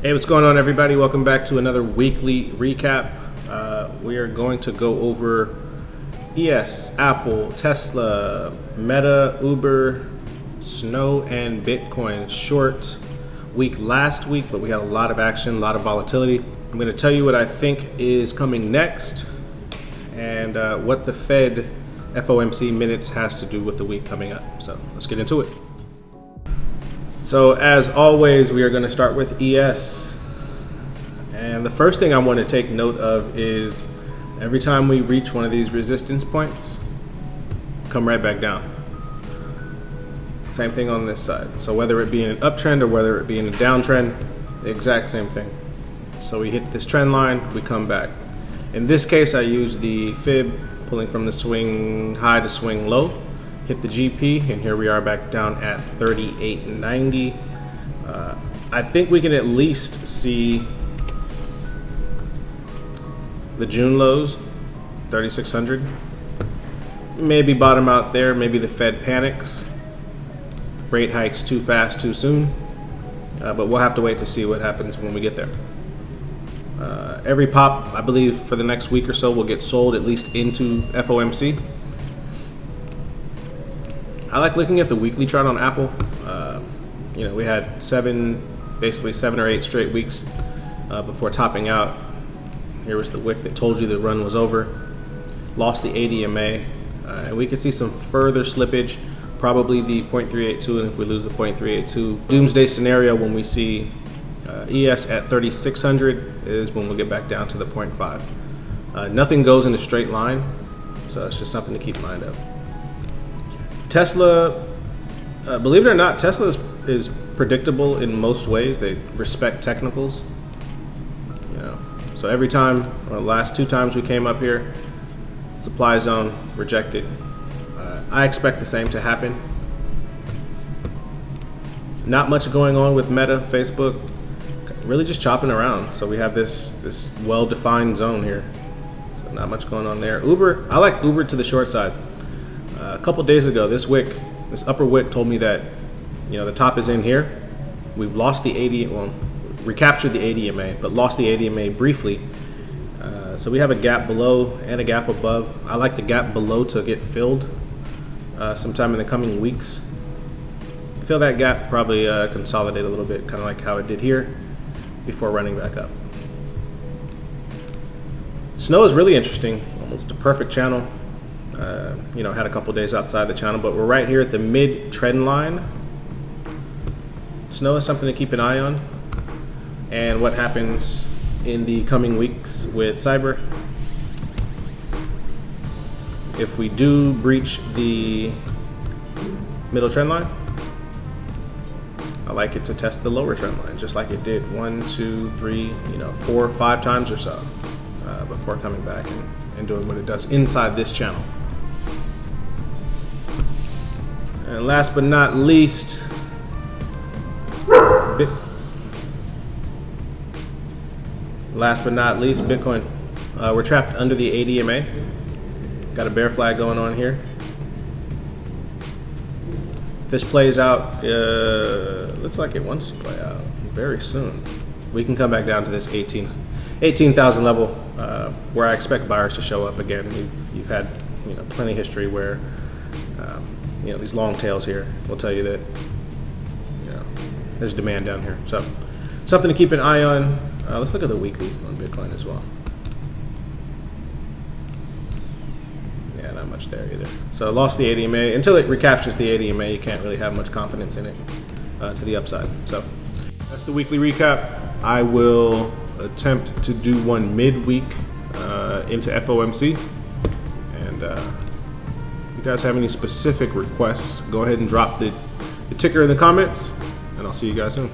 Hey, what's going on, everybody? Welcome back to another weekly recap. We are going to go over ES, Apple, Tesla, Meta, Uber, Snow, and Bitcoin. Short week last week, but we had a lot of action, a lot of volatility. I'm going to tell you what I think is coming next and what the Fed FOMC minutes has to do with the week coming up. So let's get into it. So as always, we are going to start with ES. And the first thing I want to take note of is every time we reach one of these resistance points, come right back down. Same thing on this side. So whether it be in an uptrend or whether it be in a downtrend, the exact same thing. So we hit this trend line, we come back. In this case, I use the fib pulling from the swing high to swing low. Hit the GP, and here we are back down at 38.90. I think we can at least see the June lows, 3,600. Maybe bottom out there. Maybe the Fed panics. Rate hikes too fast, too soon. But we'll have to wait to see what happens when we get there. Every pop, I believe, for the next week or so will get sold at least into FOMC. I like looking at the weekly chart on Apple. We had basically seven or eight straight weeks before topping out. Here was the wick that told you the run was over. Lost the ADMA, and we could see some further slippage, probably the 0.382, and if we lose the 0.382, doomsday scenario when we see ES at 3,600 is when we'll get back down to the 0.5. Nothing goes in a straight line, so it's just something to keep in mind of. Tesla, believe it or not, Tesla is predictable in most ways. They respect technicals. So every time, or the last two times we came up here, supply zone rejected. I expect the same to happen. Not much going on with Meta, Facebook, really just chopping around. So we have this well-defined zone here. So not much going on there. Uber, I like Uber to the short side. A couple days ago, this upper wick told me that, the top is in here. We've lost the recaptured the ADMA, but lost the ADMA briefly. So we have a gap below and a gap above. I like the gap below to get filled sometime in the coming weeks. Fill that gap, probably consolidate a little bit, kind of like how it did here, before running back up. Snow is really interesting, almost a perfect channel. Had a couple days outside the channel, but we're right here at the mid trend line. Snow is something to keep an eye on, and what happens in the coming weeks with Cyber. If we do breach the middle trend line, I like it to test the lower trend line, just like it did 1, 2, 3, 4, 5 times or so before coming back and doing what it does inside this channel. And last but not least, Bitcoin. We're trapped under the ADMA. Got a bear flag going on here. If this plays out, looks like it wants to play out very soon. We can come back down to this 18,000 level, where I expect buyers to show up again. You've had plenty of history where these long tails here will tell you that there's demand down here. So something to keep an eye on. Let's look at the weekly on Bitcoin as well. Yeah, not much there either. So lost the ADMA. Until it recaptures the ADMA, you can't really have much confidence in it to the upside. So that's the weekly recap. I will attempt to do one midweek into FOMC. And if you guys have any specific requests, go ahead and drop the ticker in the comments, and I'll see you guys soon.